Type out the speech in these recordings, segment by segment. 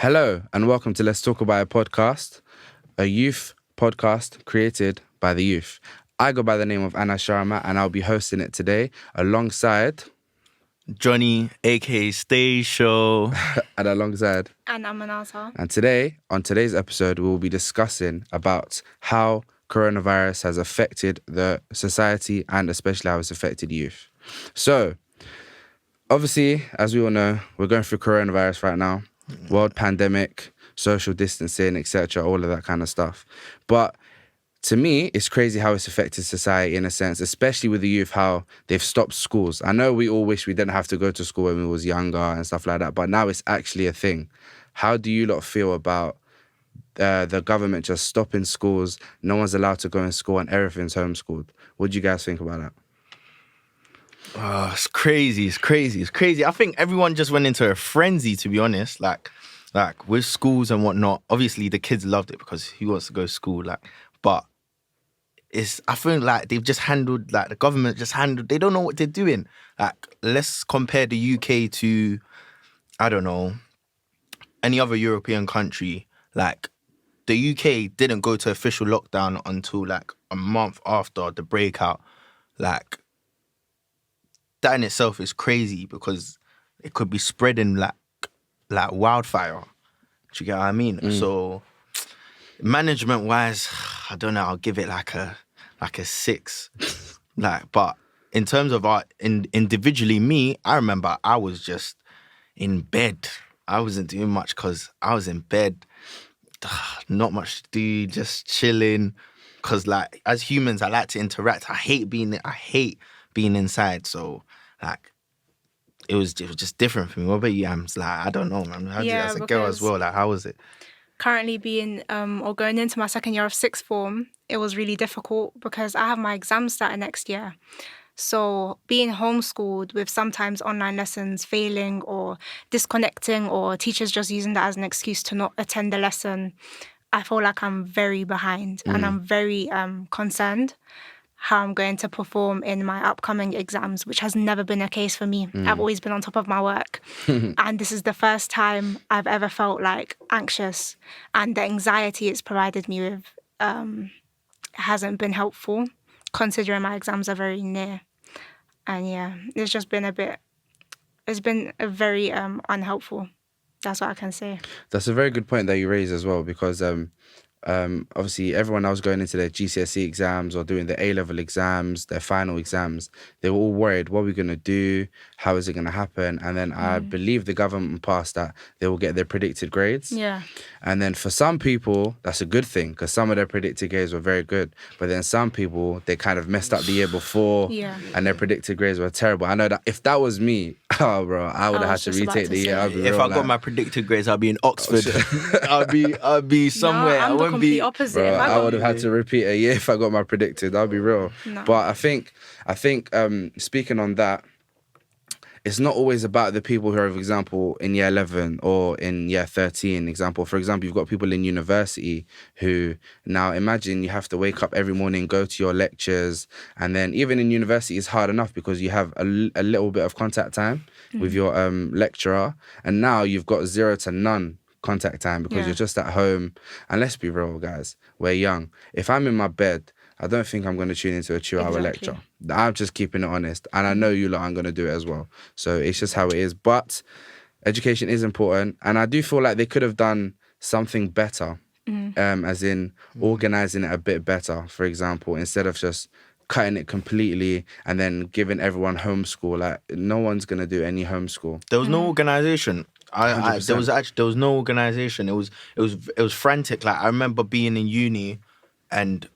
Hello and welcome to Let's Talk About a Podcast, a youth podcast created by the youth. I go by the name of Anna Sharma and I'll be hosting it today alongside... Johnny, aka Stay Show. and alongside... And I'm Manasa. And today, on today's episode, we will be discussing about how coronavirus has affected the society and especially how it's affected youth. So, obviously, as we all know, we're going through coronavirus right now. World pandemic, social distancing, etc., all of that kind of stuff. But to me, it's crazy how it's affected society in a sense, especially with the youth, how they've stopped schools. I know we all wish we didn't have to go to school when we was younger and stuff like that, but now it's actually a thing. How do you lot feel about the government just stopping schools, no one's allowed to go in school and everything's homeschooled? What do you guys think about that? Oh, it's crazy. I think everyone just went into a frenzy, to be honest. Like with schools and whatnot. Obviously, the kids loved it because who wants to go to school? But I feel like they've just handled, the government just handled, they don't know what they're doing. Let's compare the UK to, I don't know, any other European country. The UK didn't go to official lockdown until a month after the breakout. That in itself is crazy because it could be spreading like wildfire. Do you get what I mean? So management-wise, I don't know. I'll give it like a 6. But in terms of individually, me, I remember I was just in bed. I wasn't doing much because I was in bed. Not much to do, just chilling. Because as humans, I like to interact. I hate being inside. So it was just different for me. What about you, Ams? I don't know, man. As a girl as well, how was it? Currently going into my second year of sixth form, it was really difficult because I have my exams starting next year. So being homeschooled with sometimes online lessons failing or disconnecting or teachers just using that as an excuse to not attend the lesson, I feel like I'm very behind and I'm very concerned how I'm going to perform in my upcoming exams, which has never been a case for me. I've always been on top of my work. And this is the first time I've ever felt anxious. And the anxiety it's provided me with hasn't been helpful, considering my exams are very near. And yeah, it's just been it's been a very unhelpful. That's what I can say. That's a very good point that you raise as well, because obviously everyone else going into their GCSE exams or doing their A-level exams, their final exams, they were all worried, what are we going to do? How is it going to happen? And then I believe the government passed that they will get their predicted grades. Yeah. And then for some people, that's a good thing because some of their predicted grades were very good. But then some people, they kind of messed up the year before and their predicted grades were terrible. I know that if that was me, oh, bro, I would have had to retake the year. If I got my predicted grades, I'd be in Oxford. I'd be somewhere. No, I'm the complete opposite. Bro, I would have had to repeat a year if I got my predicted. I'll be real. No. But I think speaking on that, it's not always about the people who are, for example, in year 11 or in year 13, For example, you've got people in university who now imagine you have to wake up every morning, go to your lectures. And then even in university, it's hard enough because you have a little bit of contact time with your lecturer. And now you've got 0 to none contact time because you're just at home. And let's be real, guys, we're young. If I'm in my bed, I don't think I'm going to tune into a 2-hour lecture. I'm just keeping it honest. And I know you lot aren't going to do it as well. So it's just how it is. But education is important. And I do feel like they could have done something better, as in organising it a bit better, for example, instead of just cutting it completely and then giving everyone homeschool. No one's going to do any homeschool. There was no organisation. There was no organisation. It was frantic. I remember being in uni and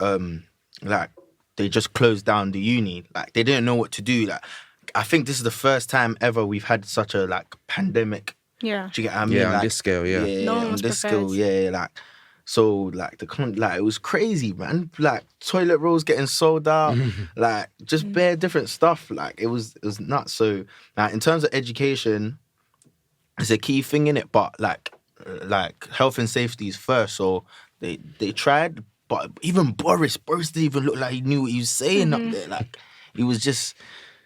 they just closed down the uni. They didn't know what to do. I think this is the first time ever we've had such a pandemic. Yeah. Do you get what I mean? Yeah, on this scale, yeah. No one was prepared. So it was crazy, man. Toilet rolls getting sold out, just bare different stuff. It was nuts. So in terms of education, it's a key thing in it, but health and safety is first. So they tried. But even Boris didn't even look like he knew what he was saying up there. He was just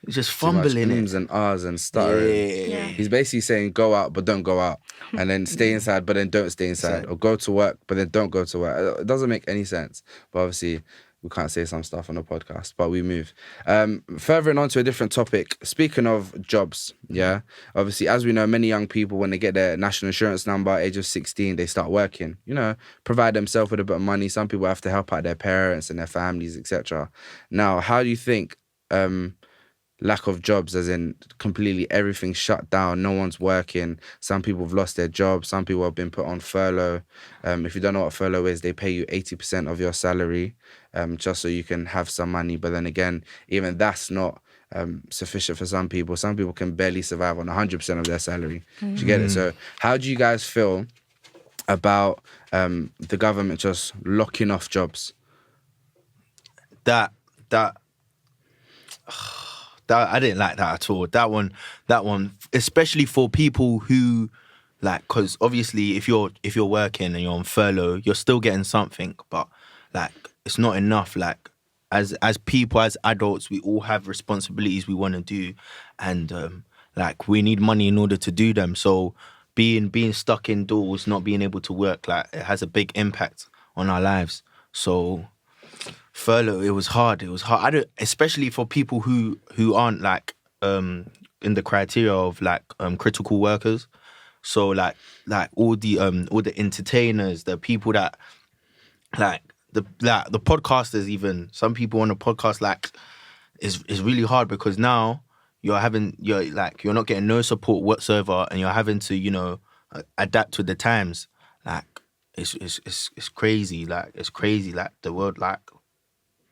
He's just too much fumbling ums it. and ahs and stuttering. Yeah. He's basically saying go out but don't go out, and then stay inside but then don't stay inside, or go to work but then don't go to work. It doesn't make any sense. But obviously we can't say some stuff on the podcast, but we move. Furthering on to a different topic, speaking of jobs, yeah, obviously, as we know, many young people, when they get their national insurance number, age of 16, they start working, you know, provide themselves with a bit of money. Some people have to help out their parents and their families, etc. Now, how do you think lack of jobs, as in completely everything shut down, no one's working, some people have lost their jobs, some people have been put on furlough. If you don't know what furlough is, they pay you 80% of your salary just so you can have some money. But then again, even that's not sufficient for some people. Some people can barely survive on 100% of their salary. Do you get it? So how do you guys feel about the government just locking off jobs? That I didn't like that at all. That one, especially for people who, like, because obviously if you're working and you're on furlough, you're still getting something, but like it's not enough. Like as people, as adults, we all have responsibilities we want to do, and like we need money in order to do them. So being stuck indoors, not being able to work, like it has a big impact on our lives. So furlough, it was hard. Especially for people who aren't like in the criteria of like critical workers. So like all the entertainers, the people that like the podcasters, even some people on the podcast, like is really hard because now you're not getting no support whatsoever, and you're having to, you know, adapt to the times. Like it's crazy. Like it's crazy. Like the world, like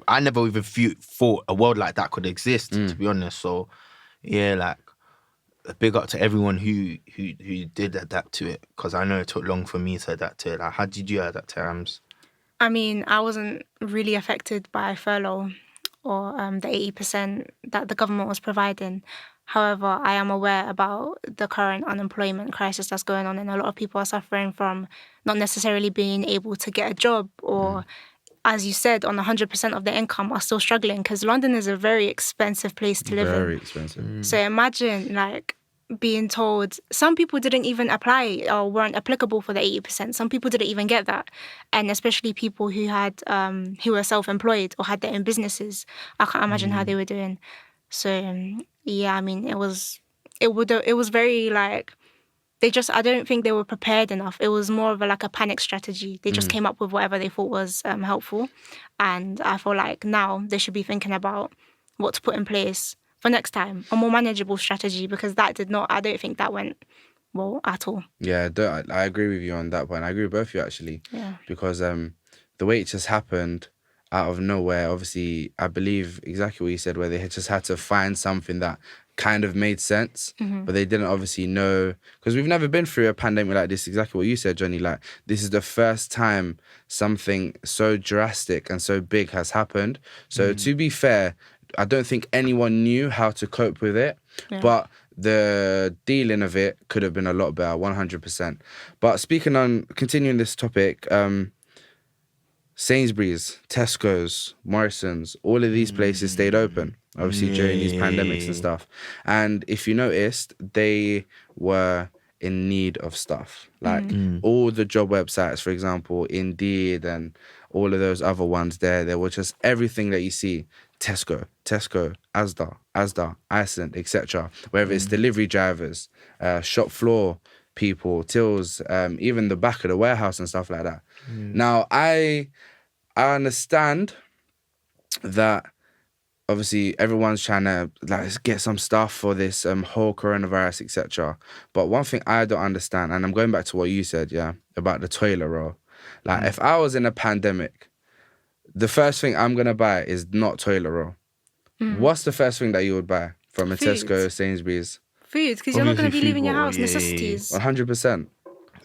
I never even thought a world like that could exist, to be honest. So, yeah, like, a big up to everyone who did adapt to it, because I know it took long for me to adapt to it. Like, how did you adapt to it? I mean, I wasn't really affected by furlough or the 80% that the government was providing. However, I am aware about the current unemployment crisis that's going on, and a lot of people are suffering from not necessarily being able to get a job, or as you said, on 100% of their income are still struggling, because London is a very expensive place to live in. Very expensive. So imagine like being told some people didn't even apply or weren't applicable for the 80%. Some people didn't even get that. And especially people who had who were self-employed or had their own businesses. I can't imagine how they were doing. So yeah, I mean, it was very like, I don't think they were prepared enough. It was more of a panic strategy. They just came up with whatever they thought was helpful. And I feel like now they should be thinking about what to put in place for next time, a more manageable strategy, because I don't think that went well at all. Yeah, I agree with you on that point. I agree with both of you, actually. Yeah. Because the way it just happened out of nowhere, obviously, I believe exactly what you said, where they just had to find something that kind of made sense, but they didn't obviously know, because we've never been through a pandemic like this. Exactly what you said, Johnny. Like, this is the first time something so drastic and so big has happened. So to be fair, I don't think anyone knew how to cope with it, but the dealing of it could have been a lot better, 100%. But continuing this topic, Sainsbury's, Tesco's, Morrison's, all of these places stayed open, obviously, during these pandemics and stuff. And if you noticed, they were in need of stuff. Like all the job websites, for example, Indeed and all of those other ones there were just everything that you see. Tesco, Asda, Iceland, etc. Whether it's delivery drivers, shop floor people, tills, even the back of the warehouse and stuff like that. Now, I understand that obviously everyone's trying to get some stuff for this whole coronavirus, etc. But one thing I don't understand, and I'm going back to what you said, about the toilet roll. Like, if I was in a pandemic, the first thing I'm gonna buy is not toilet roll. What's the first thing that you would buy from a Tesco, Sainsbury's? Food, because you're not going to be leaving your house. Yeah. Necessities. 100%.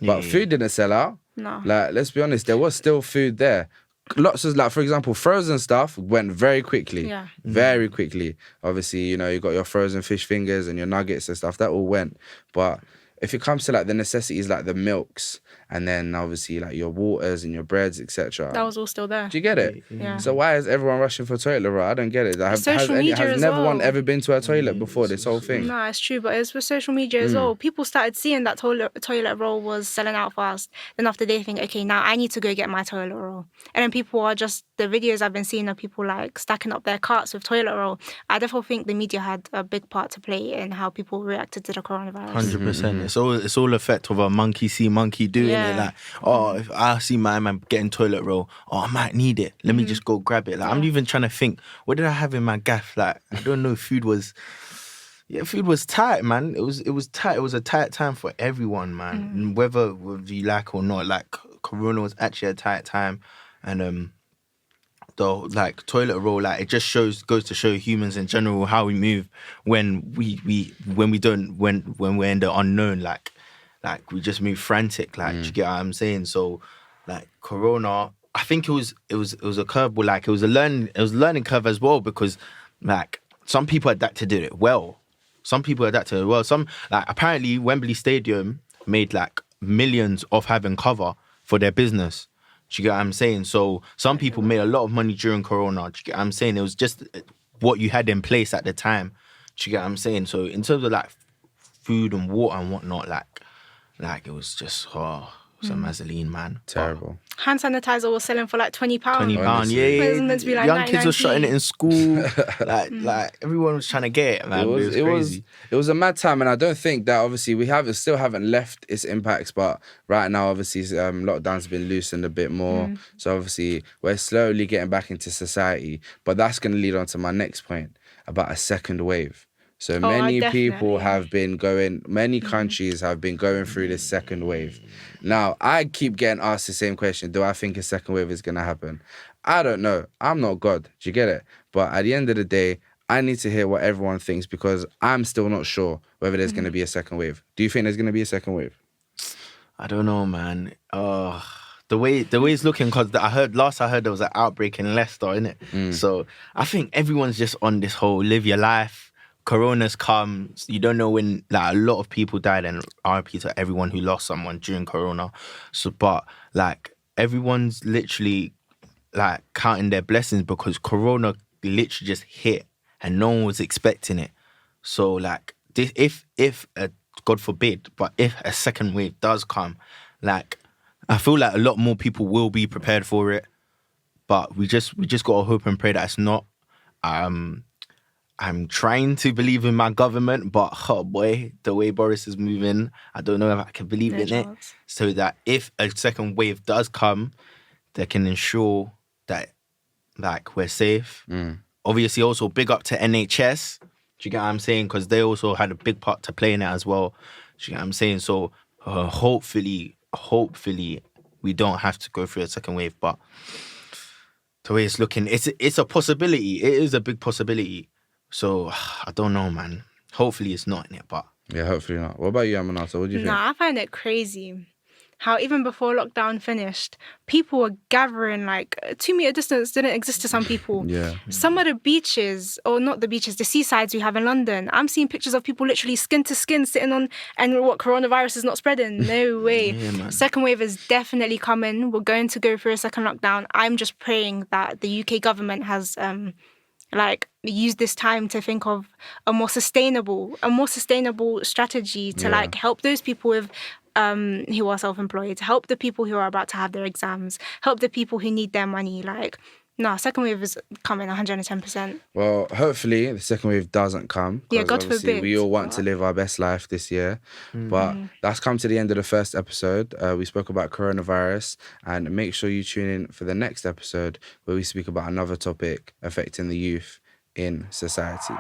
But food didn't sell out. No. Like, let's be honest, there was still food there. Lots of, for example, frozen stuff went very quickly. Yeah. Very quickly. Obviously, you got your frozen fish fingers and your nuggets and stuff. That all went. But if it comes to the necessities, like the milks and then obviously like your waters and your breads, etc. That was all still there. Do you get it? Yeah. So why is everyone rushing for toilet roll? I don't get it. Social media has as never one well. ever been to a toilet before this whole thing? No, it's true, but it's with social media as well. People started seeing that toilet roll was selling out fast. Then after they think, okay, now I need to go get my toilet roll. And then people are just, the videos I've been seeing of people like stacking up their carts with toilet roll. I definitely think the media had a big part to play in how people reacted to the coronavirus. 100%. It's all effect of a monkey see monkey doing it. Like, oh, if I see my man getting toilet roll, oh, I might need it. Let me just go grab it. Like, I'm even trying to think, what did I have in my gaff? Like, I don't know. Food was tight, man. It was tight. It was a tight time for everyone, man. And whether you like or not, like, Corona was actually a tight time, and the like toilet roll, like it just goes to show humans in general how we move when we're in the unknown, like we just move frantic, like do you get what I'm saying? So like Corona, I think it was a curveball, like it was a learning curve as well, because like some people adapted it well. Some like apparently Wembley Stadium made like millions off having cover for their business. Do you get what I'm saying? So some people made a lot of money during Corona. Do you get what I'm saying? It was just what you had in place at the time. Do you get what I'm saying? So in terms of like food and water and whatnot, like it was just some Mazzoline, man. Terrible. Hand sanitizer was selling for like £20. £20, yeah. It was meant to be like young kids were 99p. shutting it in school. like everyone was trying to get it, man. It was a mad time, and I don't think that obviously we still haven't left its impacts, but right now obviously lockdowns have been loosened a bit more, so obviously we're slowly getting back into society. But that's going to lead on to my next point about a second wave. So many people have been many countries have been going through this second wave. Now, I keep getting asked the same question. Do I think a second wave is going to happen? I don't know. I'm not God. Do you get it? But at the end of the day, I need to hear what everyone thinks, because I'm still not sure whether there's going to be a second wave. Do you think there's going to be a second wave? I don't know, man. The way it's looking, because I heard there was an outbreak in Leicester, innit? So I think everyone's just on this whole live your life. Corona's come. You don't know when. Like a lot of people died, and RIP to everyone who lost someone during Corona. So, but like everyone's literally like counting their blessings, because Corona literally just hit, and no one was expecting it. So like this, if God forbid, but if a second wave does come, like I feel like a lot more people will be prepared for it. But we just gotta hope and pray that it's not. I'm trying to believe in my government, but oh boy, the way Boris is moving, I don't know if I can believe in it. So that if a second wave does come, they can ensure that like we're safe. Obviously, also big up to NHS. Do you get what I'm saying? Because they also had a big part to play in it as well. Do you get what I'm saying? So hopefully, we don't have to go through a second wave. But the way it's looking, it's a possibility. It is a big possibility. So, I don't know, man. Hopefully it's not in it, but... Yeah, hopefully not. What about you, Amanata? What do you think? I find it crazy how even before lockdown finished, people were gathering, like, 2 meter distance didn't exist to some people. Yeah. Some of the beaches, or not the beaches, the seasides we have in London, I'm seeing pictures of people literally skin to skin sitting on, and what, coronavirus is not spreading? No way. Yeah, second wave is definitely coming. We're going to go through a second lockdown. I'm just praying that the UK government has... use this time to think of a more sustainable strategy to like help those people with who are self-employed, help the people who are about to have their exams, help the people who need their money. Second wave is coming 110%. Well, hopefully the second wave doesn't come. Yeah, God obviously forbid. We all want to live our best life this year. But that's come to the end of the first episode. We spoke about coronavirus, and make sure you tune in for the next episode where we speak about another topic affecting the youth in society.